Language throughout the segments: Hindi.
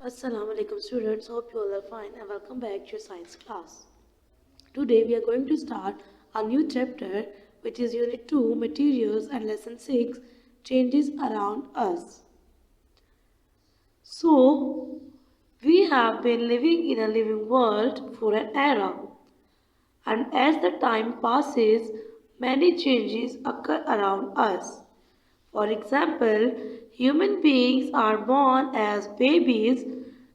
Assalamu alaikum students, hope you all are fine and welcome back to your science class. Today we are going to start a new chapter which is Unit 2 Materials and Lesson 6 Changes Around Us. So, we have been living in a living world for an era, and as the time passes, many changes occur around us. For example, human beings are born as babies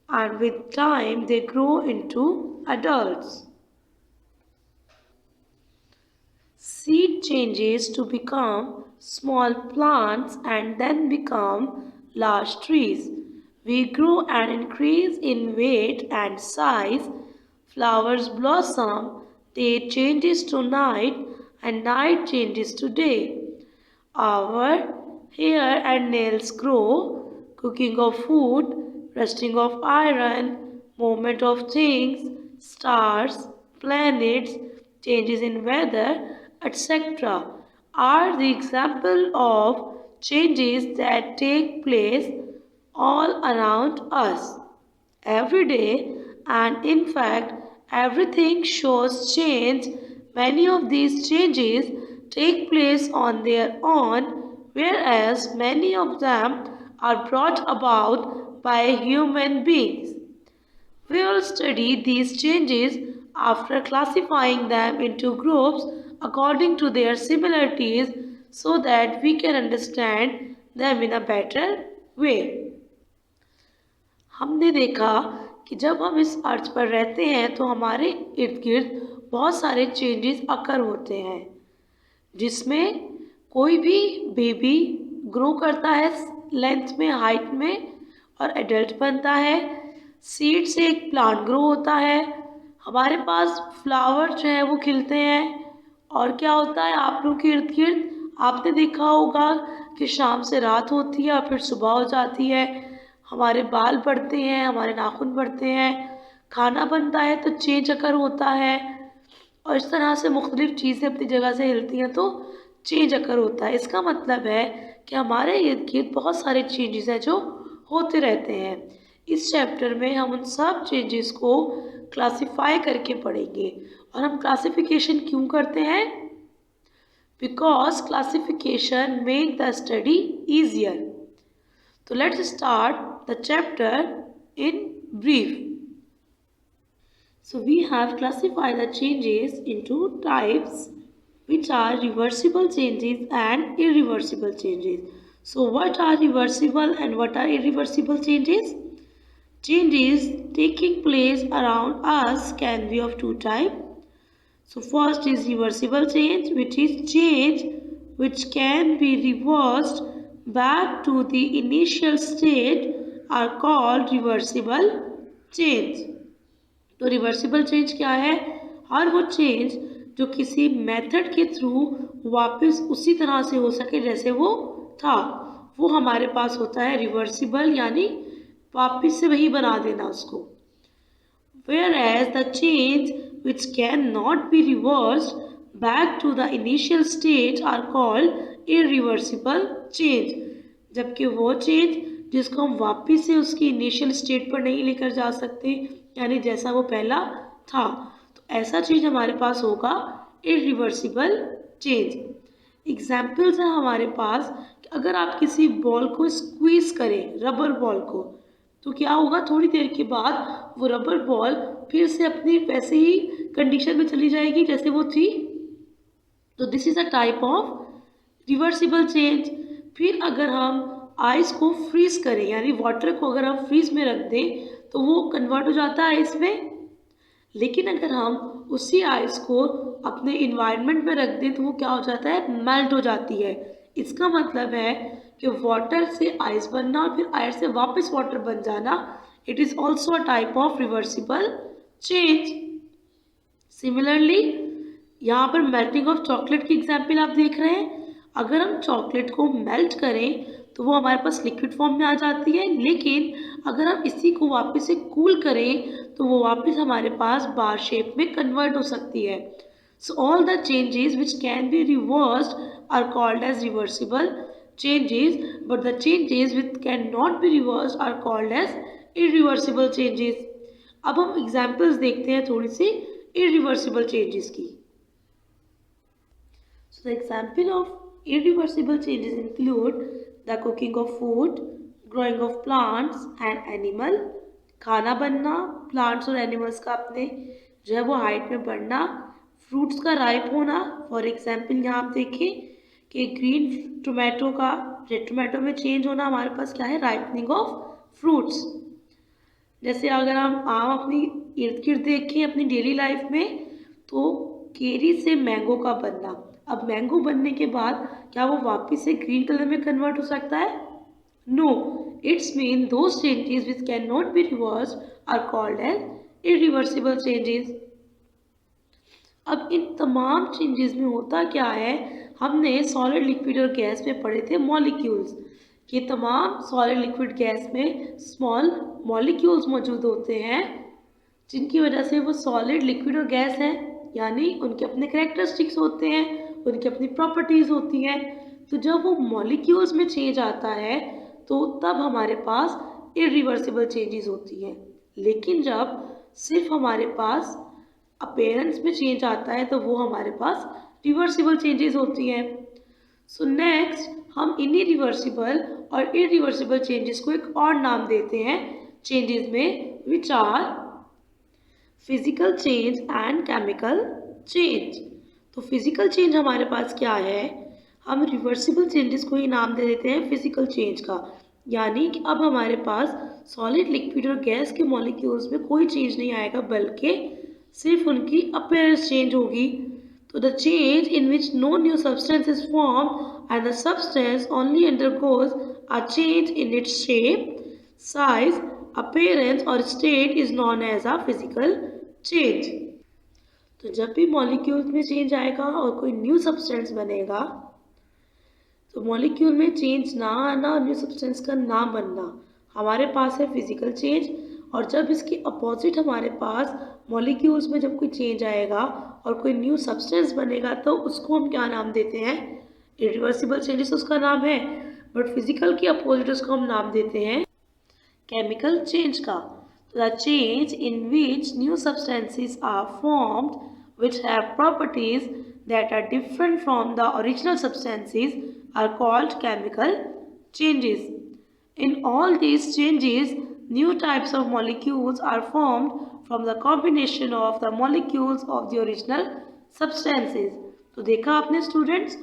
and with time they grow into adults. Seed changes to become small plants and then become large trees. We grow and increase in weight and size. Flowers blossom, day changes to night and night changes to day. Our hair and nails grow, cooking of food, rusting of iron, movement of things, stars, planets, changes in weather, etc. are the example of changes that take place all around us every day, and in fact everything shows change. Many of these changes take place on their own, whereas many of them are brought about by human beings. We will study these changes after classifying them into groups according to their similarities so that we can understand them in a better way. हमने देखा कि जब हम इस अर्थ पर रहते हैं तो हमारे इर्द गिर्द बहुत सारे चेंजेस अकर होते हैं, जिसमें कोई भी बेबी ग्रो करता है लेंथ में, हाइट में और एडल्ट बनता है। सीड से एक प्लांट ग्रो होता है, हमारे पास फ्लावर जो है वो खिलते हैं। और क्या होता है, आप लोगों के इर्द गिर्द आपने देखा होगा कि शाम से रात होती है और फिर सुबह हो जाती है। हमारे बाल बढ़ते हैं, हमारे नाखून बढ़ते हैं, खाना बनता है तो चेंज अकर होता है, और इस तरह से मुख्तलिफ़ चीज़ें अपनी जगह से हिलती हैं तो चेंज अकर होता है। इसका मतलब है कि हमारे इर्द गिर्द बहुत सारे चेंजेस हैं जो होते रहते हैं। इस चैप्टर में हम उन सब चेंजेस को क्लासीफाई करके पढ़ेंगे। और हम क्लासिफिकेशन क्यों करते हैं? Because classification make the study easier. So let's start the chapter in brief. So we have classified the changes into types, which are reversible changes and irreversible changes. So what are reversible and what are irreversible changes? Changes taking place around us can be of two types. So first is reversible change, which is change which can be reversed back to the initial state are called reversible change. तो रिवर्सिबल चेंज क्या है? हर वो चेंज जो किसी मेथड के थ्रू वापस उसी तरह से हो सके जैसे वो था, वो हमारे पास होता है रिवर्सिबल, यानी वापस से वही बना देना उसको। Whereas the change which cannot be reversed back to the initial state are called irreversible change. जबकि वो चेंज जिसको हम वापस से उसकी इनिशियल स्टेट पर नहीं लेकर जा सकते, यानी जैसा वो पहला था, तो ऐसा चेंज हमारे पास होगा इरिवर्सिबल चेंज। एग्जाम्पल्स हैं हमारे पास कि अगर आप किसी बॉल को स्क्वीज करें, रबर बॉल को, तो क्या होगा, थोड़ी देर के बाद वो रबर बॉल फिर से अपनी वैसे ही कंडीशन में चली जाएगी जैसे वो थी। तो this is a type of reversible change. फिर अगर हम आइस को फ्रीज करें, यानी वाटर को अगर हम फ्रीज में रख दें तो वो कन्वर्ट हो जाता है आइस में। लेकिन अगर हम उसी आइस को अपने इन्वायरमेंट में रख दें तो वो क्या हो जाता है, मेल्ट हो जाती है। इसका मतलब है कि वाटर से आइस बनना और फिर आइस से वापस वाटर बन जाना, it is also a type of reversible change. Similarly यहाँ पर मेल्टिंग ऑफ चॉकलेट की एग्जाम्पल आप देख रहे हैं। अगर हम चॉकलेट को मेल्ट करें तो वो हमारे पास लिक्विड फॉर्म में आ जाती है, लेकिन अगर हम इसी को वापस से कूल करें तो वो वापस हमारे पास बार शेप में कन्वर्ट हो सकती है। So all the changes which can be reversed are called as reversible changes, but the changes which cannot be reversed are called as irreversible changes. अब हम एग्जाम्पल्स देखते हैं थोड़ी सी इरिवर्सिबल चेंजेस की। So the example of irreversible changes include the cooking of food, growing of plants and animal, खाना बनना, plants और animals का अपने जो है वो हाइट में बढ़ना, फ्रूट्स का राइप होना। फॉर एग्जाम्पल यहाँ आप देखिए कि ग्रीन टोमेटो का रेड टोमेटो में चेंज होना, हमारे पास क्या है, राइपनिंग ऑफ फ्रूट्स। जैसे अगर हम आम अपनी इर्द गिर्द देखें अपनी डेली लाइफ में, तो केरी से मैंगो का बनना। अब मैंगो बनने के बाद क्या वो वापस से ग्रीन कलर में कन्वर्ट हो सकता है? No, it's mean those changes which can not be reversed are called as irreversible changes. अब इन तमाम चेंजेस में होता क्या है, हमने सॉलिड, लिक्विड और गैस में पढ़े थे मॉलिक्यूल्स। ये तमाम सॉलिड, लिक्विड, गैस में स्मॉल मॉलिक्यूल्स मौजूद होते हैं, जिनकी वजह से वो सॉलिड, लिक्विड और गैस हैं, यानी उनके अपने कैरेक्टरिस्टिक्स होते हैं, उनकी अपनी प्रॉपर्टीज़ होती हैं। तो जब वो मॉलिक्यूल्स में चेंज आता है तो तब हमारे पास इरिवर्सिबल चेंजेस होती हैं। लेकिन जब सिर्फ हमारे पास अपीयरेंस में चेंज आता है तो वो हमारे पास रिवर्सिबल चेंजेस होती हैं। सो नेक्स्ट हम इनरिवर्सिबल और इरिवर्सिबल चेंजेस को एक और नाम देते हैं चेंजेस में, which are physical change and chemical change. तो फिजिकल चेंज हमारे पास क्या है, हम रिवर्सिबल चेंजेस को ही नाम दे देते हैं फिजिकल चेंज का, यानी कि अब हमारे पास सॉलिड, लिक्विड और गैस के मॉलिक्यूल्स में कोई चेंज नहीं आएगा, बल्कि सिर्फ उनकी अपीयरेंस चेंज होगी। तो the change in which no new substance is form and the substance only undergoes a change in its shape, size, appearance और state is known as a physical change. तो जब भी मॉलिक्यूल्स में चेंज आएगा और कोई न्यू सब्सटेंस बनेगा, तो मॉलिक्यूल में चेंज ना आना और न्यू सब्सटेंस का ना बनना हमारे पास है फिजिकल चेंज। और जब इसके अपोजिट हमारे पास मॉलिक्यूल्स में जब कोई चेंज आएगा और कोई न्यू सब्सटेंस बनेगा, तो उसको हम क्या नाम देते हैं, इरिवर्सिबल चेंजेस उसका नाम है, बट फिजिकल के अपोजिट उसको हम नाम देते हैं केमिकल चेंज का। The change in which new substances are formed which have properties that are different from the original substances are called chemical changes. In all these changes, new types of molecules are formed from the combination of the molecules of the original substances. तो देखा आपने स्टूडेंट्स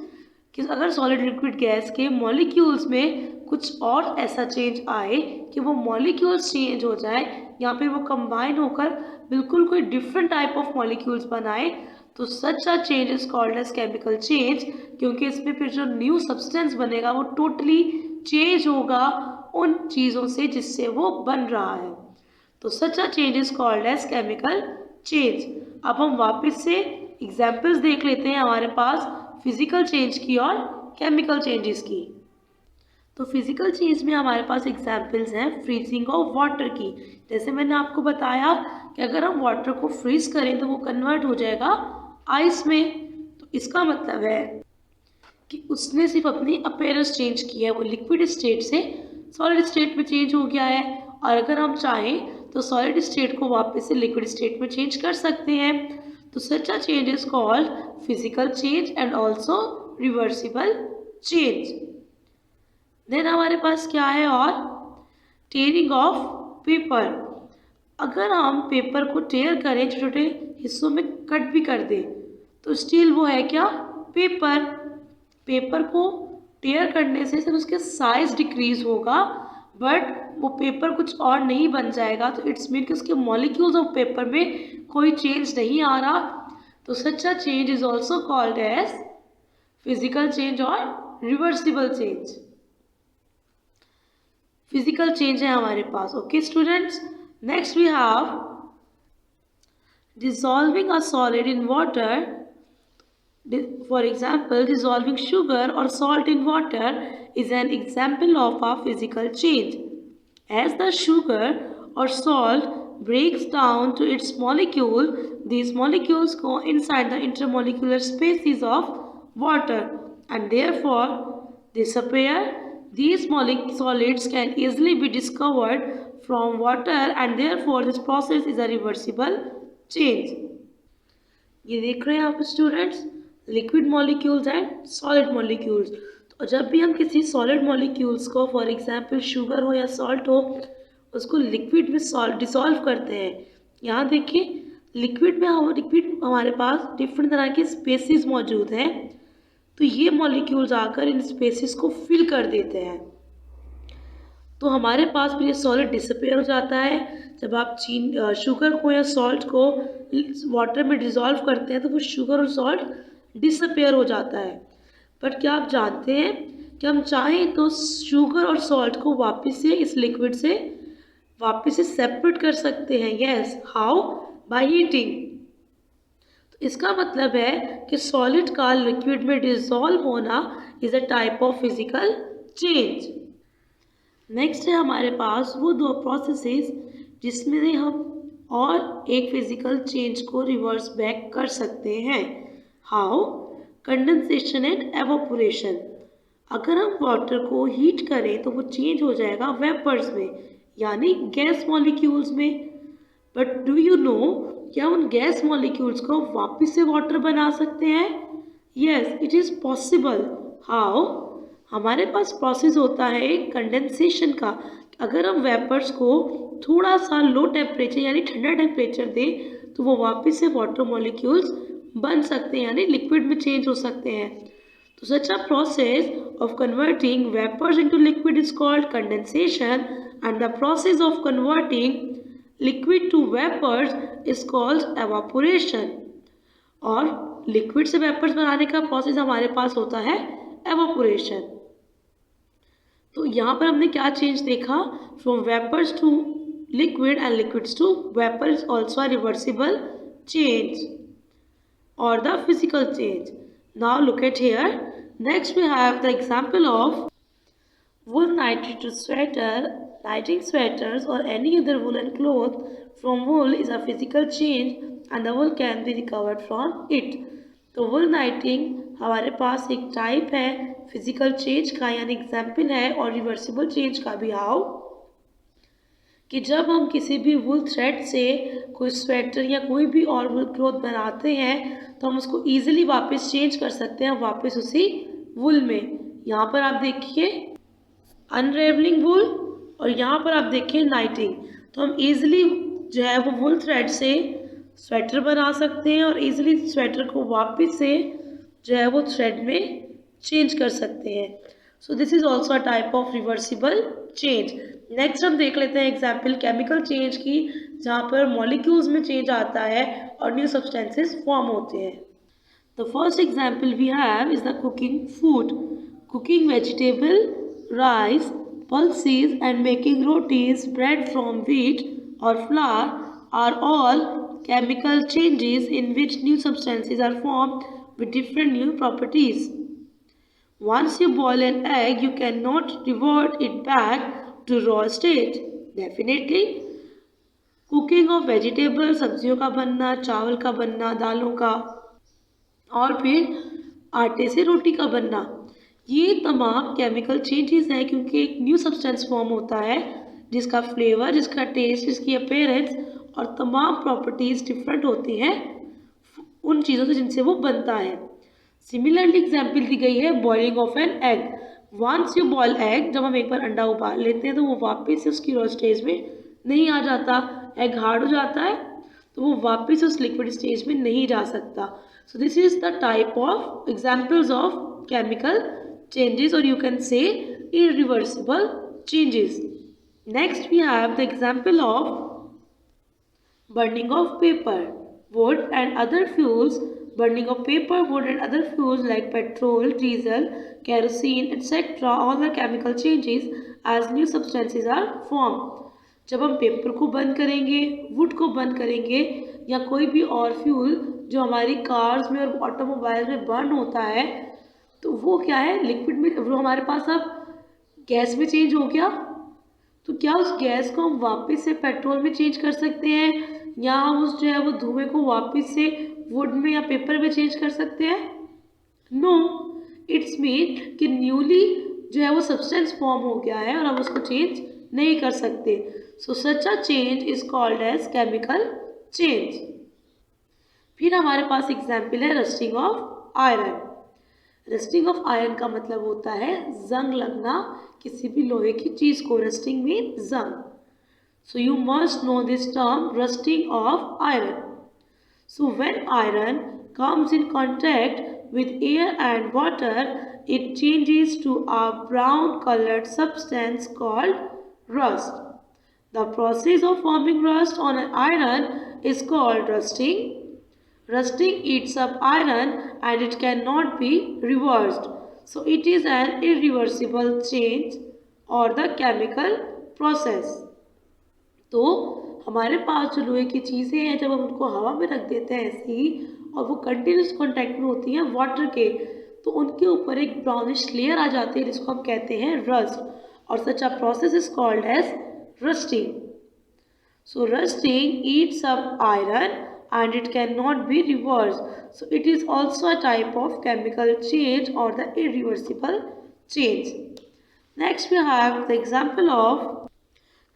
कि अगर सॉलिड, लिक्विड, गैस के मॉलिक्यूल्स में कुछ और ऐसा चेंज आए कि वो मॉलिक्यूल्स चेंज हो जाए या फिर वो कंबाइन होकर बिल्कुल कोई डिफरेंट टाइप ऑफ मॉलिक्यूल्स बनाए, तो such a change is called as chemical change, क्योंकि इसमें फिर जो न्यू सब्सटेंस बनेगा वो टोटली चेंज होगा उन चीज़ों से जिससे वो बन रहा है। तो such a change is called as chemical change. अब हम वापस से एग्जाम्पल्स देख लेते हैं हमारे पास फिजिकल चेंज की और केमिकल चेंजेस की। तो फिजिकल चेंज में हमारे पास एग्जाम्पल्स हैं फ्रीजिंग ऑफ वाटर की। जैसे मैंने आपको बताया कि अगर हम वाटर को फ्रीज करें तो वो कन्वर्ट हो जाएगा आइस में। तो इसका मतलब है कि उसने सिर्फ अपनी अपीयरेंस चेंज की है, वो लिक्विड स्टेट से सॉलिड स्टेट में चेंज हो गया है। और अगर हम चाहें तो सॉलिड स्टेट को वापस से लिक्विड स्टेट में चेंज कर सकते हैं। तो such a change is called physical change and also reversible change. Then हमारे पास क्या है, और टेयरिंग ऑफ पेपर। अगर हम पेपर को टेयर करें, छोटे छोटे हिस्सों में कट भी कर दें, तो स्टिल वो है क्या, पेपर। पेपर को टेयर करने से सिर्फ उसके साइज डिक्रीज होगा, बट वो पेपर कुछ और नहीं बन जाएगा। तो इट्स मीन कि उसके मॉलिक्यूल्स ऑफ पेपर में कोई चेंज नहीं आ रहा। तो such a change is also called as physical change और रिवर्सिबल चेंज। फिजिकल चेंज है हमारे पास। Okay students, next we have dissolving a solid in water. For example, dissolving sugar or salt in water is an example of a physical change. As the sugar or salt breaks down to its molecule, these molecules go inside the intermolecular spaces of water and therefore disappear. These solids can easily be discovered from water and therefore this process is a reversible change. ये देख रहे हैं आप students, liquid molecules and solid molecules. तो जब भी हम किसी सॉलिड मॉलिक्यूल्स को, फॉर एग्जांपल शुगर हो या सॉल्ट हो, उसको लिक्विड में डिसॉल्व करते हैं। यहाँ देखिए लिक्विड में हमारे पास डिफरेंट तरह के स्पेसिस मौजूद हैं, तो ये मॉलिक्यूल्स आकर इन स्पेसिस को फिल कर देते हैं। तो हमारे पास फिर ये सॉलिड डिसअपेयर हो जाता है। जब आप शुगर को या सॉल्ट को वाटर में डिज़ोल्व करते हैं तो वो शुगर और सॉल्ट डिसअपेयर हो जाता है। बट क्या आप जानते हैं कि हम चाहें तो शुगर और सॉल्ट को वापस से इस लिक्विड से वापस से सेपरेट कर सकते हैं। Yes, how? By heating. तो इसका मतलब है कि सॉलिड का लिक्विड में डिज़ोल्व होना is a type of physical change. Next है हमारे पास वो दो प्रोसेसेस जिसमें हम और एक फिजिकल चेंज को रिवर्स बैक कर सकते हैं। हाउ? Condensation and evaporation. अगर हम वाटर को हीट करें तो वो चेंज हो जाएगा वेपर्स में, यानी गैस मॉलिक्यूल्स में। बट डू यू नो, क्या उन गैस मॉलिक्यूल्स को वापस से वाटर बना सकते हैं? Yes, it is possible. How? हमारे पास प्रोसेस होता है एक कंडेंसेशन का। अगर हम वेपर्स को थोड़ा सा लो टेम्परेचर यानी ठंडा टेम्परेचर दें तो वो वापस से वाटर मॉलिक्यूल्स बन सकते हैं, यानी लिक्विड में चेंज हो सकते हैं। तो such a process of converting vapours into liquid is called condensation and the process of converting liquid to vapours is called evaporation. और लिक्विड से वेपर्स बनाने का प्रोसेस हमारे पास होता है एवापोरेशन। तो यहाँ पर हमने क्या चेंज देखा? From vapours to liquid and liquids to vapour is also a reversible change और the physical change. Now look at here. Next we have the example of wool knitted to sweater. Knitting sweaters or any other woolen cloth from wool is a physical change and the wool can be recovered from it. तो wool knitting हमारे पास एक टाइप है फिजिकल चेंज का, यानी एग्जाम्पल है, और रिवर्सिबल चेंज का भी। हाउ? कि जब हम किसी भी वुल थ्रेड से कोई स्वेटर या कोई भी और वुल क्लॉथ बनाते हैं तो हम उसको ईजिली वापस चेंज कर सकते हैं वापस उसी वुल में। यहाँ पर आप देखिए अनरेवलिंग वुल और यहाँ पर आप देखिए नाइटिंग। तो हम ईजिली जो है वो वुल थ्रेड से स्वेटर बना सकते हैं और ईजिली स्वेटर को वापस से जो है वो थ्रेड में चेंज कर सकते हैं। So this is also a type of reversible change. Next हम देख लेते हैं एग्जाम्पल केमिकल चेंज की, जहाँ पर मॉलिक्यूल्स में चेंज आता है और न्यू सब्सटेंसेस फॉर्म होते हैं। The first example we have is the cooking food. Cooking vegetable, rice, pulses and making rotis, bread from wheat or flour are all chemical changes in which new substances are formed with different new properties. Once you boil an egg, you cannot revert it back to raw state. Definitely, cooking of vegetable, सब्जियों का बनना, चावल का बनना, दालों का, और फिर आटे से रोटी का बनना, ये तमाम केमिकल चेंजेस हैं, क्योंकि एक न्यू सब्सटेंस फॉर्म होता है जिसका फ्लेवर, जिसका टेस्ट, जिसकी अपीयरेंस और तमाम प्रॉपर्टीज़ डिफरेंट होती हैं उन चीज़ों से जिनसे वो बनता है। सिमिलरली एग्जाम्पल दी गई है boiling of an egg. Once you boil egg, जब हम एक बार अंडा उबाल लेते हैं तो वो वापस से उसकी रॉ स्टेज में नहीं आ जाता, एग हार्ड हो जाता है तो वो वापस उस लिक्विड स्टेज में नहीं जा सकता। So this is the type of examples of chemical changes, or you can say irreversible changes. Next we have the example of burning of paper, wood and other fuels. Burning of paper, wood and other fuels like petrol, diesel, kerosene, etc. all the chemical changes as new substances are formed. जब हम पेपर को बर्न करेंगे, वुड को बर्न करेंगे या कोई भी और फ्यूल जो हमारी कार्स में और ऑटोमोबाइल में बर्न होता है, तो वो क्या है, लिक्विड में, वो हमारे पास अब गैस में चेंज हो गया। तो क्या उस गैस को हम वापस से पेट्रोल में चेंज कर सकते हैं, या हम उस जो है वो धुएं को वापस से वुड में या पेपर में चेंज कर सकते हैं? नो, इट्स मीन कि न्यूली जो है वो सब्सटेंस फॉर्म हो गया है और हम उसको चेंज नहीं कर सकते। So such a change is called as chemical change. फिर हमारे पास एग्जाम्पल है rusting of iron. Rusting of iron का मतलब होता है जंग लगना किसी भी लोहे की चीज को। रस्टिंग मीन जंग। So you must know this term rusting of iron. So when iron comes in contact with air and water, it changes to a brown colored substance called rust. The process of forming rust on an iron is called rusting. Rusting eats up iron and it cannot be reversed. So it is an irreversible change or the chemical process. तो हमारे पास जो लोहे की चीज़ें हैं जब हम उनको हवा में रख देते हैं ऐसे ही और वो कंटिन्यूस कॉन्टैक्ट में होती हैं वाटर के, तो उनके ऊपर एक ब्राउनिश लेयर आ जाती है जिसको हम कहते हैं रस्ट, और such a process is called as rusting. So rusting eats up iron and it cannot be reversed. So it is also a type of chemical change or the irreversible change. Next we have the example of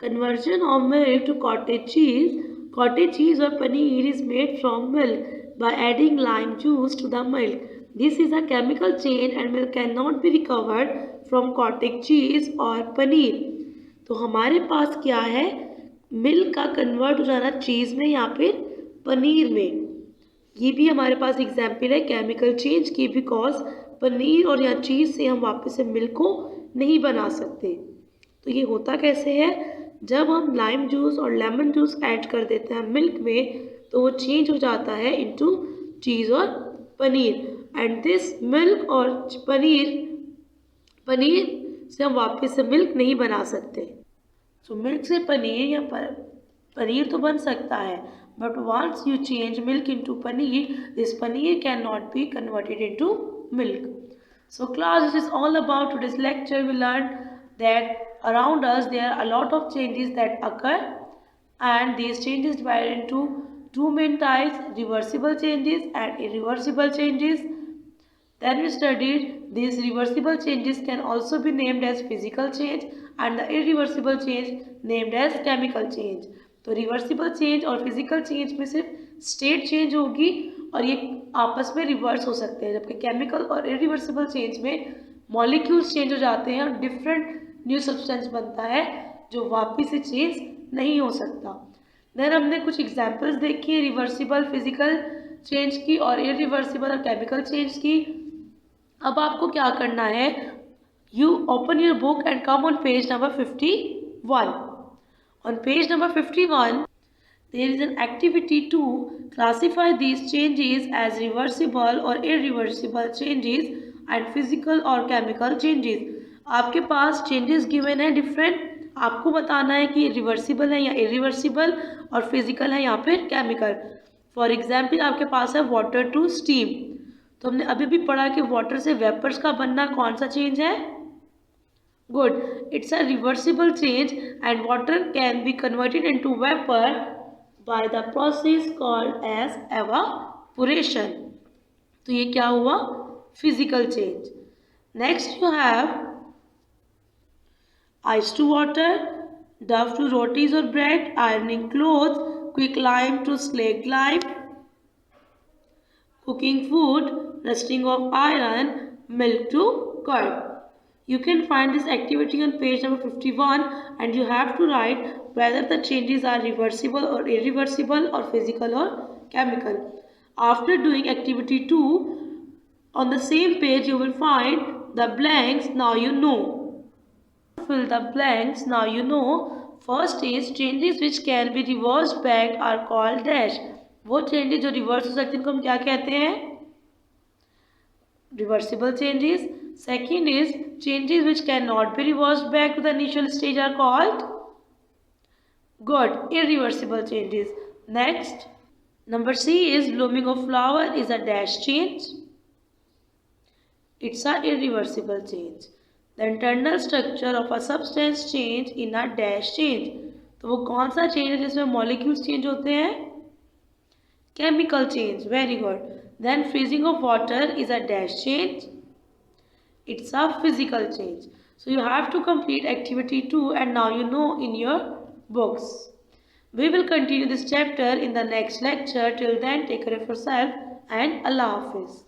conversion of milk to cottage cheese. Cottage cheese or paneer is made from milk by adding lime juice to the milk. This is a chemical change and milk cannot be recovered from cottage cheese or paneer. तो हमारे पास क्या है, मिल्क का कन्वर्ट हो जाना चीज़ में या फिर पनीर में. ये भी हमारे पास एग्जाम्पल है केमिकल चेंज की, बिकॉज पनीर और या चीज़ से हम वापस से मिल्क को नहीं बना सकते. तो ये होता कैसे है, जब हम लाइम जूस और लेमन जूस ऐड कर देते हैं मिल्क में तो वो चेंज हो जाता है इनटू चीज़ और पनीर. एंड दिस मिल्क और पनीर से हम वापस से मिल्क नहीं बना सकते. सो मिल्क से पनीर या पनीर तो बन सकता है, but once you change milk into paneer, this paneer cannot be converted into milk. So class, this is all about today's lecture. We learned that around us there are a lot of changes that occur, and these changes divided into two main types: reversible changes and irreversible changes. Then we studied these reversible changes can also be named as physical change and the irreversible change named as chemical change. तो रिवर्सिबल चेंज और फिजिकल चेंज में सिर्फ स्टेट चेंज होगी और ये आपस में रिवर्स हो सकते हैं, जबकि केमिकल और इरिवर्सिबल चेंज में मॉलिक्यूल्स चेंज हो जाते हैं और डिफरेंट न्यू सब्सटेंस बनता है जो वापस से चेंज नहीं हो सकता. देन हमने कुछ एग्जांपल्स देखी रिवर्सिबल फिजिकल चेंज की और इरिवर्सिबल और केमिकल चेंज की. अब आपको क्या करना है, you open your book and come on page number 51. On page number 51, there is an activity to classify these changes as reversible or irreversible changes and physical or chemical changes. आपके पास changes given है different, आपको बताना है कि reversible है या irreversible और physical है या फिर chemical. For example, आपके पास है water to steam. तो हमने अभी भी पढ़ा कि water से vapors का बनना कौन सा change है. Good. It's a reversible change and water can be converted into vapor by the process called as evaporation. तो ये क्या हुआ, physical change. Next you have ice to water, dough to rotis or bread, ironing clothes, quick lime to slaked lime, cooking food, rusting of iron, milk to curd. You can find this activity on page number 51 and you have to write whether the changes are reversible or irreversible or physical or chemical. After doing activity 2, on the same page you will find the blanks now you know. Fill the blanks now you know. First is changes which can be reversed back are called dash. वो changes जो reverse हो सकते हैं उनको हम क्या कहते हैं, reversible changes. Second is changes which cannot be reversed back to the initial stage are called good, irreversible changes. Next, number C is blooming of flower is a dash change. It's a irreversible change. The internal structure of a substance change in a dash change. तो वो कौन सा change है जिसमें molecules change होते हैं, chemical change. Very good. Then freezing of water is a dash change. It's a physical change. So you have to complete activity 2 and now you know in your books. We will continue this chapter in the next lecture. Till then, take care of yourself and Allah Hafiz.